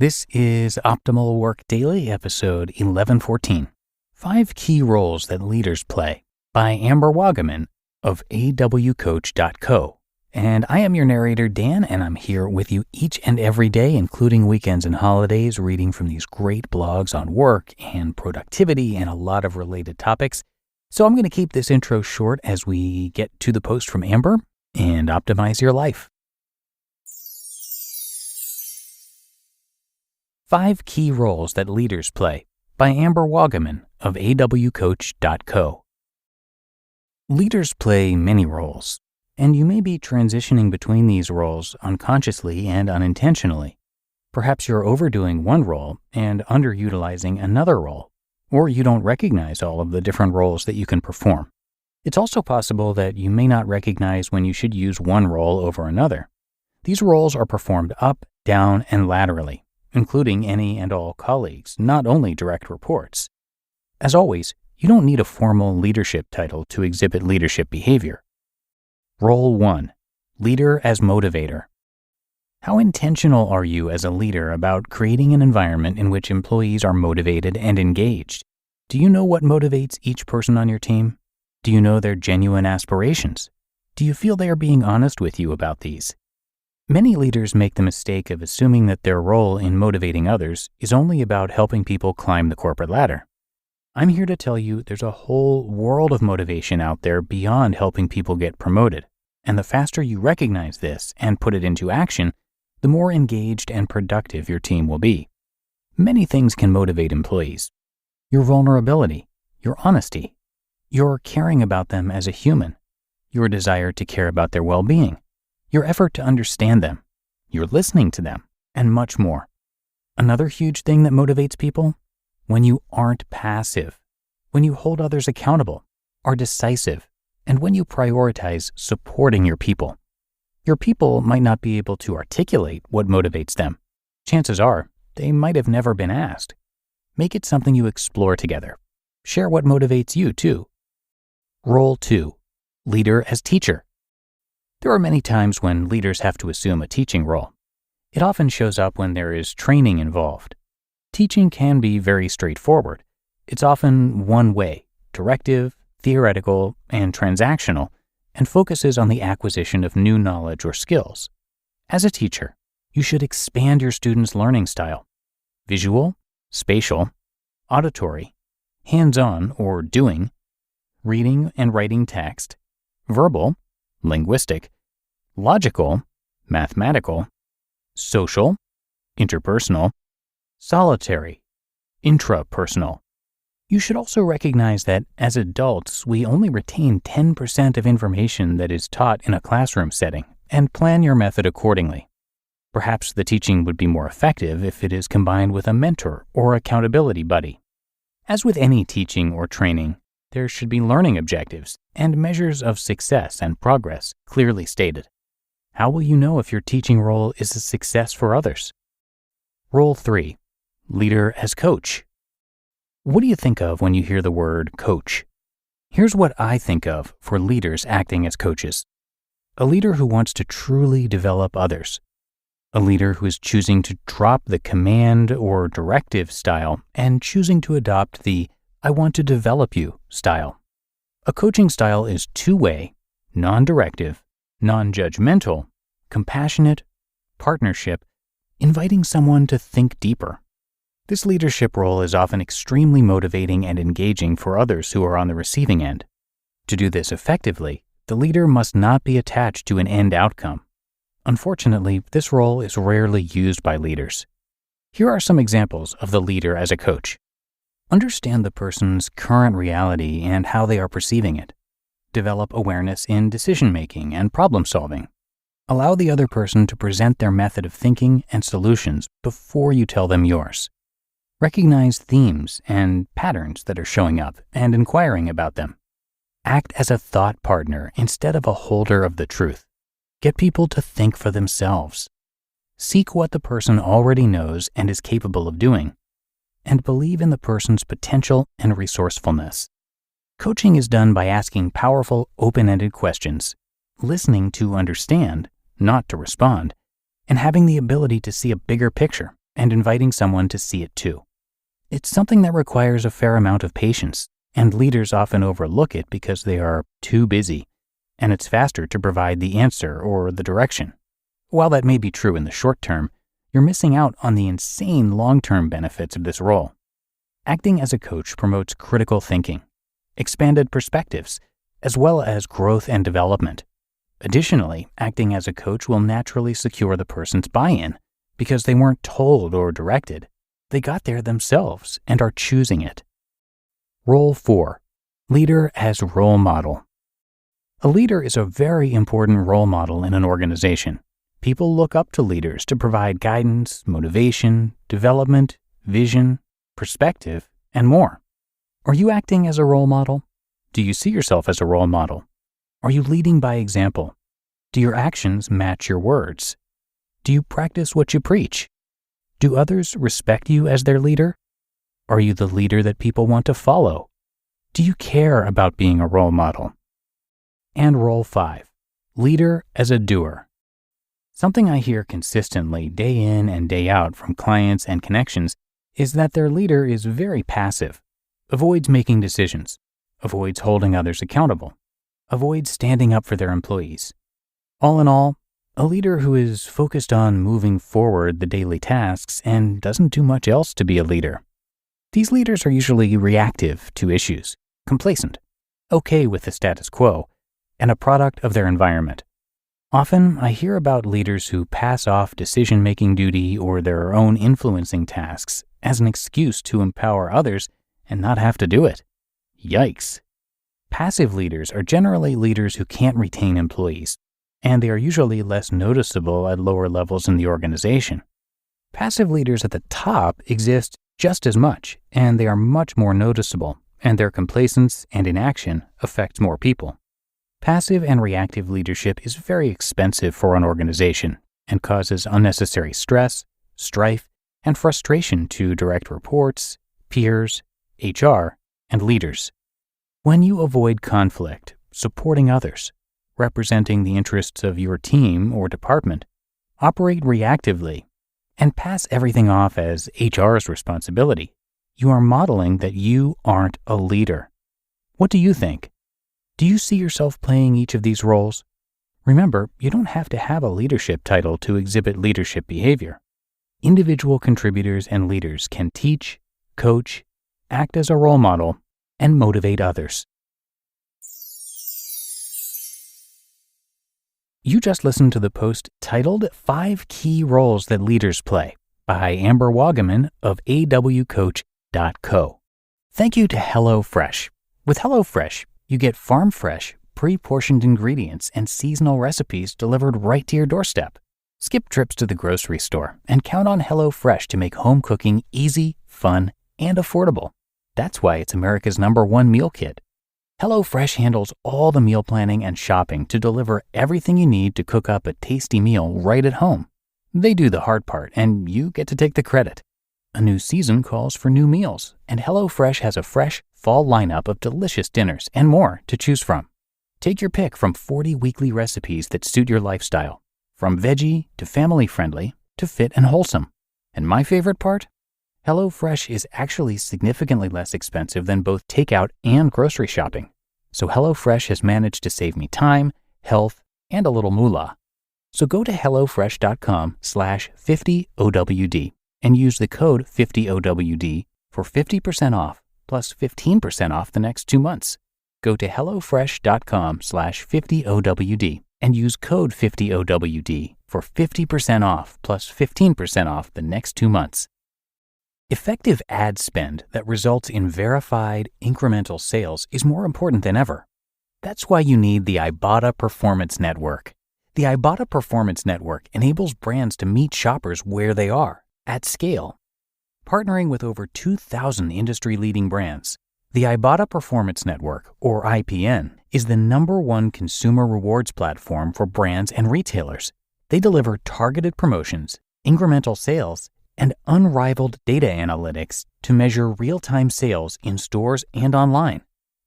This is Optimal Work Daily, episode 1114, 5 Key Roles That Leaders Play by Waugaman of AWCoach.co. And I am your narrator, Dan, and I'm here with you each and every day, including weekends and holidays, reading from these great blogs on work and productivity and a lot of related topics. So I'm going to keep this intro short as we get to the post from Amber and optimize your life. 5 Key Roles That Leaders Play by Waugaman of AWCoach.co. Leaders play many roles, and you may be transitioning between these roles unconsciously and unintentionally. Perhaps you're overdoing one role and underutilizing another role, or you don't recognize all of the different roles that you can perform. It's also possible that you may not recognize when you should use one role over another. These roles are performed up, down, and laterally, including any and all colleagues, not only direct reports. As always, you don't need a formal leadership title to exhibit leadership behavior. Role 1. Leader as Motivator. How intentional are you as a leader about creating an environment in which employees are motivated and engaged? Do you know what motivates each person on your team? Do you know their genuine aspirations? Do you feel they are being honest with you about these? Many leaders make the mistake of assuming that their role in motivating others is only about helping people climb the corporate ladder. I'm here to tell you there's a whole world of motivation out there beyond helping people get promoted, and the faster you recognize this and put it into action, the more engaged and productive your team will be. Many things can motivate employees: your vulnerability, your honesty, your caring about them as a human, your desire to care about their well-being, your effort to understand them, your listening to them, and much more. Another huge thing that motivates people: when you aren't passive, when you hold others accountable, are decisive, and when you prioritize supporting your people. Your people might not be able to articulate what motivates them. Chances are, they might have never been asked. Make it something you explore together. Share what motivates you, too. Role 2. Leader as Teacher. There are many times when leaders have to assume a teaching role. It often shows up when there is training involved. Teaching can be very straightforward. It's often one way, directive, theoretical, and transactional, and focuses on the acquisition of new knowledge or skills. As a teacher, you should expand your students' learning style: visual, spatial, auditory, hands-on or doing, reading and writing text, verbal, linguistic, logical, mathematical, social, interpersonal, solitary, intrapersonal. You should also recognize that as adults, we only retain 10% of information that is taught in a classroom setting, and plan your method accordingly. Perhaps the teaching would be more effective if it is combined with a mentor or accountability buddy. As with any teaching or training, there should be learning objectives and measures of success and progress clearly stated. How will you know if your teaching role is a success for others? Role 3. Leader as Coach. What do you think of when you hear the word coach? Here's what I think of for leaders acting as coaches. A leader who wants to truly develop others. A leader who is choosing to drop the command or directive style and choosing to adopt the "I want to develop you" style. A coaching style is two-way, non-directive, non-judgmental, compassionate, partnership, inviting someone to think deeper. This leadership role is often extremely motivating and engaging for others who are on the receiving end. To do this effectively, the leader must not be attached to an end outcome. Unfortunately, this role is rarely used by leaders. Here are some examples of the leader as a coach. Understand the person's current reality and how they are perceiving it. Develop awareness in decision-making and problem-solving. Allow the other person to present their method of thinking and solutions before you tell them yours. Recognize themes and patterns that are showing up and inquiring about them. Act as a thought partner instead of a holder of the truth. Get people to think for themselves. Seek what the person already knows and is capable of doing, and believe in the person's potential and resourcefulness. Coaching is done by asking powerful, open-ended questions, listening to understand, not to respond, and having the ability to see a bigger picture and inviting someone to see it too. It's something that requires a fair amount of patience, and leaders often overlook it because they are too busy, and it's faster to provide the answer or the direction. While that may be true in the short term, you're missing out on the insane long-term benefits of this role. Acting as a coach promotes critical thinking, expanded perspectives, as well as growth and development. Additionally, acting as a coach will naturally secure the person's buy-in because they weren't told or directed. They got there themselves and are choosing it. Role 4. Leader as role model. A leader is a very important role model in an organization. People look up to leaders to provide guidance, motivation, development, vision, perspective, and more. Are you acting as a role model? Do you see yourself as a role model? Are you leading by example? Do your actions match your words? Do you practice what you preach? Do others respect you as their leader? Are you the leader that people want to follow? Do you care about being a role model? And role 5, leader as a doer. Something I hear consistently day in and day out from clients and connections is that their leader is very passive, avoids making decisions, avoids holding others accountable, avoids standing up for their employees. All in all, a leader who is focused on moving forward the daily tasks and doesn't do much else to be a leader. These leaders are usually reactive to issues, complacent, okay with the status quo, and a product of their environment. Often, I hear about leaders who pass off decision-making duty or their own influencing tasks as an excuse to empower others and not have to do it. Yikes. Passive leaders are generally leaders who can't retain employees, and they are usually less noticeable at lower levels in the organization. Passive leaders at the top exist just as much, and they are much more noticeable, and their complacence and inaction affects more people. Passive and reactive leadership is very expensive for an organization and causes unnecessary stress, strife, and frustration to direct reports, peers, HR, and leaders. When you avoid conflict, supporting others, representing the interests of your team or department, operate reactively, and pass everything off as HR's responsibility, you are modeling that you aren't a leader. What do you think? Do you see yourself playing each of these roles? Remember, you don't have to have a leadership title to exhibit leadership behavior. Individual contributors and leaders can teach, coach, act as a role model, and motivate others. You just listened to the post titled 5 Key Roles That Leaders Play by Amber Waugaman of AWCoach.co. Thank you to HelloFresh. With HelloFresh, you get farm-fresh, pre-portioned ingredients and seasonal recipes delivered right to your doorstep. Skip trips to the grocery store and count on HelloFresh to make home cooking easy, fun, and affordable. That's why it's America's #1 meal kit. HelloFresh handles all the meal planning and shopping to deliver everything you need to cook up a tasty meal right at home. They do the hard part, and you get to take the credit. A new season calls for new meals, and HelloFresh has a fresh fall lineup of delicious dinners and more to choose from. Take your pick from 40 weekly recipes that suit your lifestyle, from veggie to family-friendly to fit and wholesome. And my favorite part? HelloFresh is actually significantly less expensive than both takeout and grocery shopping. So HelloFresh has managed to save me time, health, and a little moolah. So go to HelloFresh.com/50OWD and use the code 50OWD for 50% off plus 15% off the next 2 months. Go to HelloFresh.com/50OWD and use code 50OWD for 50% off plus 15% off the next 2 months. Effective ad spend that results in verified, incremental sales is more important than ever. That's why you need the Ibotta Performance Network. The Ibotta Performance Network enables brands to meet shoppers where they are, at scale. Partnering with over 2,000 industry-leading brands, the Ibotta Performance Network, or IPN, is the #1 consumer rewards platform for brands and retailers. They deliver targeted promotions, incremental sales, and unrivaled data analytics to measure real-time sales in stores and online.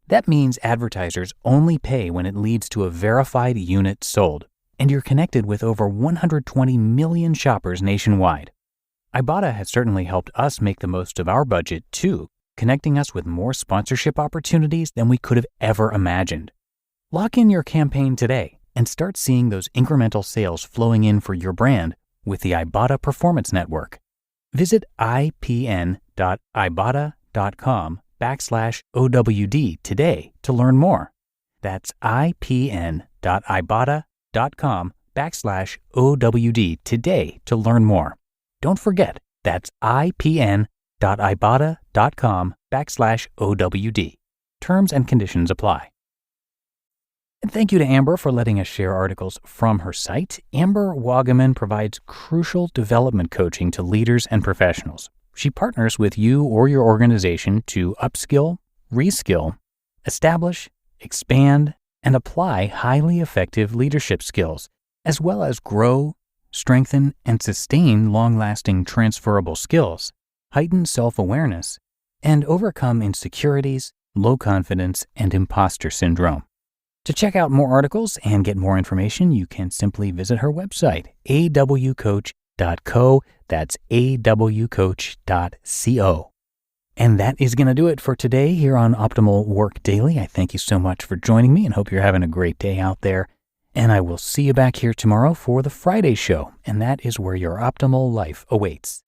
That means advertisers only pay when it leads to a verified unit sold, and you're connected with over 120 million shoppers nationwide. Ibotta has certainly helped us make the most of our budget too, connecting us with more sponsorship opportunities than we could have ever imagined. Lock in your campaign today and start seeing those incremental sales flowing in for your brand with the Ibotta Performance Network. Visit ipn.ibotta.com/OWD today to learn more. That's ipn.ibotta.com/OWD today to learn more. Don't forget, that's ipn.ibotta.com/OWD. Terms and conditions apply. And thank you to Amber for letting us share articles from her site. Amber Waugaman provides crucial development coaching to leaders and professionals. She partners with you or your organization to upskill, reskill, establish, expand, and apply highly effective leadership skills, as well as grow, strengthen, and sustain long-lasting transferable skills, heighten self-awareness, and overcome insecurities, low confidence, and imposter syndrome. To check out more articles and get more information, you can simply visit her website, awcoach.co. That's awcoach.co. And that is going to do it for today here on Optimal Work Daily. I thank you so much for joining me and hope you're having a great day out there. And I will see you back here tomorrow for the Friday show, and that is where your optimal life awaits.